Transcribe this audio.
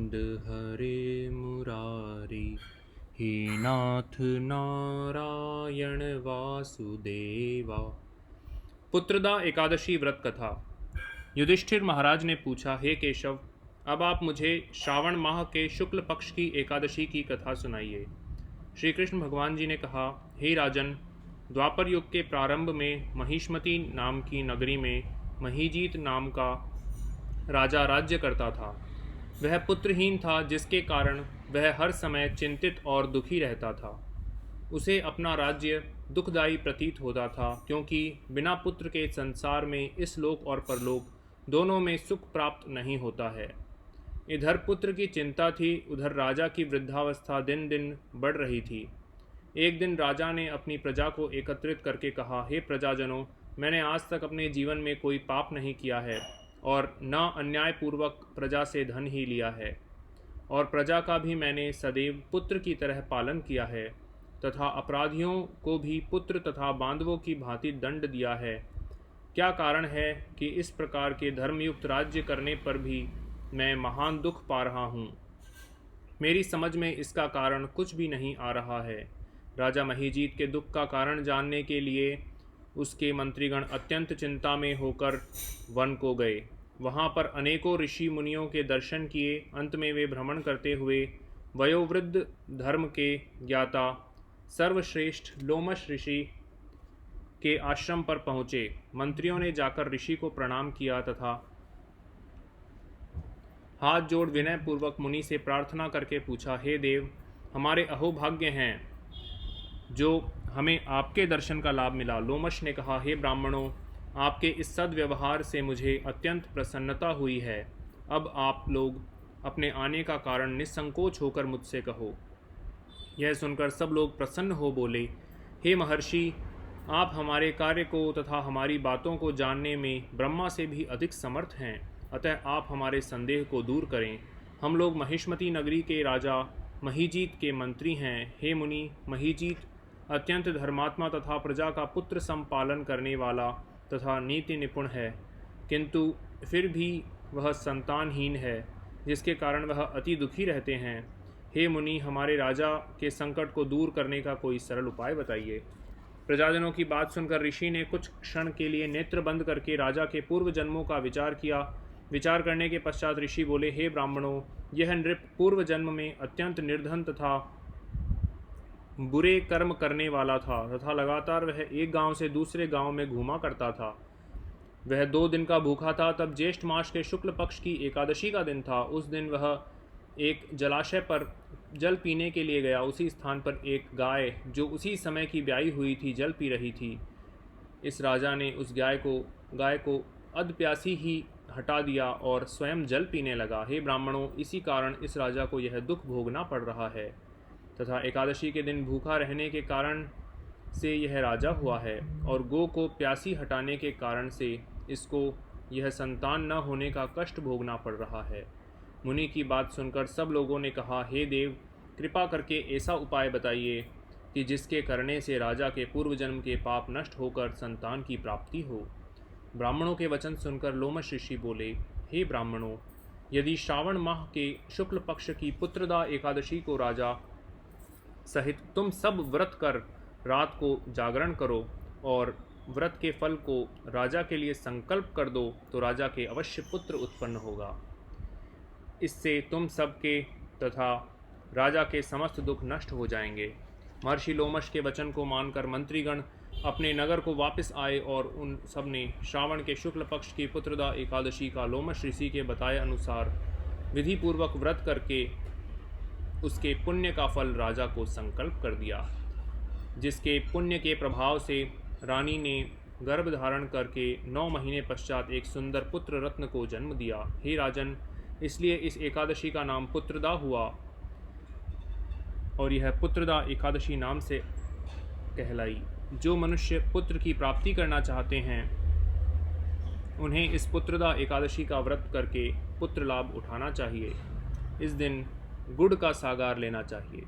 गोविंद हरे मुरारी, हे नाथ नारायण वासुदेवा। पुत्रदा एकादशी व्रत कथा। युधिष्ठिर महाराज ने पूछा, हे केशव, अब आप मुझे श्रावण माह के शुक्ल पक्ष की एकादशी की कथा सुनाइए। श्री कृष्ण भगवान जी ने कहा, हे राजन, द्वापर युग के प्रारंभ में महिष्मती नाम की नगरी में महीजीत नाम का राजा राज्य करता था। वह पुत्रहीन था, जिसके कारण वह हर समय चिंतित और दुखी रहता था। उसे अपना राज्य दुखदायी प्रतीत होता था, क्योंकि बिना पुत्र के संसार में इस लोक और परलोक दोनों में सुख प्राप्त नहीं होता है। इधर पुत्र की चिंता थी, उधर राजा की वृद्धावस्था दिन दिन बढ़ रही थी। एक दिन राजा ने अपनी प्रजा को एकत्रित करके कहा, हे प्रजाजनों, मैंने आज तक अपने जीवन में कोई पाप नहीं किया है और न अन्यायपूर्वक प्रजा से धन ही लिया है, और प्रजा का भी मैंने सदैव पुत्र की तरह पालन किया है तथा अपराधियों को भी पुत्र तथा बांधवों की भांति दंड दिया है। क्या कारण है कि इस प्रकार के धर्मयुक्त राज्य करने पर भी मैं महान दुख पा रहा हूँ? मेरी समझ में इसका कारण कुछ भी नहीं आ रहा है। राजा महीजीत के दुख का कारण जानने के लिए उसके मंत्रीगण अत्यंत चिंता में होकर वन को गए। वहाँ पर अनेकों ऋषि मुनियों के दर्शन किए। अंत में वे भ्रमण करते हुए वयोवृद्ध धर्म के ज्ञाता सर्वश्रेष्ठ लोमश ऋषि के आश्रम पर पहुँचे। मंत्रियों ने जाकर ऋषि को प्रणाम किया तथा हाथ जोड़ विनय पूर्वक मुनि से प्रार्थना करके पूछा, हे देव, हमारे अहोभाग्य हैं जो हमें आपके दर्शन का लाभ मिला। लोमश ने कहा, हे ब्राह्मणों, आपके इस सद्व्यवहार से मुझे अत्यंत प्रसन्नता हुई है। अब आप लोग अपने आने का कारण निसंकोच होकर मुझसे कहो। यह सुनकर सब लोग प्रसन्न हो बोले, हे महर्षि, आप हमारे कार्य को तथा हमारी बातों को जानने में ब्रह्मा से भी अधिक समर्थ हैं, अतः आप हमारे संदेह को दूर करें। हम लोग महिष्मती नगरी के राजा महीजीत के मंत्री हैं। हे मुनि, महीजीत अत्यंत धर्मात्मा तथा प्रजा का पुत्र संपालन करने वाला तथा नीति निपुण है, किंतु फिर भी वह संतानहीन है, जिसके कारण वह अति दुखी रहते हैं। हे मुनि, हमारे राजा के संकट को दूर करने का कोई सरल उपाय बताइए। प्रजाजनों की बात सुनकर ऋषि ने कुछ क्षण के लिए नेत्र बंद करके राजा के पूर्व जन्मों का विचार किया। विचार करने के पश्चात ऋषि बोले, हे ब्राह्मणों, यह नृप पूर्व जन्म में अत्यंत निर्धन तथा बुरे कर्म करने वाला था तथा लगातार वह एक गांव से दूसरे गांव में घूमा करता था। वह 2 दिन का भूखा था। तब ज्येष्ठ मास के शुक्ल पक्ष की एकादशी का दिन था। उस दिन वह एक जलाशय पर जल पीने के लिए गया। उसी स्थान पर एक गाय, जो उसी समय की ब्याई हुई थी, जल पी रही थी। इस राजा ने उस गाय को अधप्यासी ही हटा दिया और स्वयं जल पीने लगा। हे ब्राह्मणों, इसी कारण इस राजा को यह दुख भोगना पड़ रहा है तथा एकादशी के दिन भूखा रहने के कारण से यह राजा हुआ है, और गो को प्यासी हटाने के कारण से इसको यह संतान न होने का कष्ट भोगना पड़ रहा है। मुनि की बात सुनकर सब लोगों ने कहा, हे देव, कृपा करके ऐसा उपाय बताइए कि जिसके करने से राजा के पूर्व जन्म के पाप नष्ट होकर संतान की प्राप्ति हो। ब्राह्मणों के वचन सुनकर लोमश ऋषि बोले, हे ब्राह्मणों, यदि श्रावण माह के शुक्ल पक्ष की पुत्रदा एकादशी को राजा सहित तुम सब व्रत कर रात को जागरण करो और व्रत के फल को राजा के लिए संकल्प कर दो, तो राजा के अवश्य पुत्र उत्पन्न होगा। इससे तुम सबके तथा राजा के समस्त दुख नष्ट हो जाएंगे। महर्षि लोमश के वचन को मानकर मंत्रीगण अपने नगर को वापस आए और उन सब ने श्रावण के शुक्ल पक्ष की पुत्रदा एकादशी का लोमश ऋषि के बताए अनुसार विधिपूर्वक व्रत करके उसके पुण्य का फल राजा को संकल्प कर दिया, जिसके पुण्य के प्रभाव से रानी ने गर्भ धारण करके 9 महीने पश्चात एक सुंदर पुत्र रत्न को जन्म दिया। हे राजन, इसलिए इस एकादशी का नाम पुत्रदा हुआ और यह पुत्रदा एकादशी नाम से कहलाई। जो मनुष्य पुत्र की प्राप्ति करना चाहते हैं, उन्हें इस पुत्रदा एकादशी का व्रत करके पुत्र लाभ उठाना चाहिए। इस दिन गुड़ का सागार लेना चाहिए।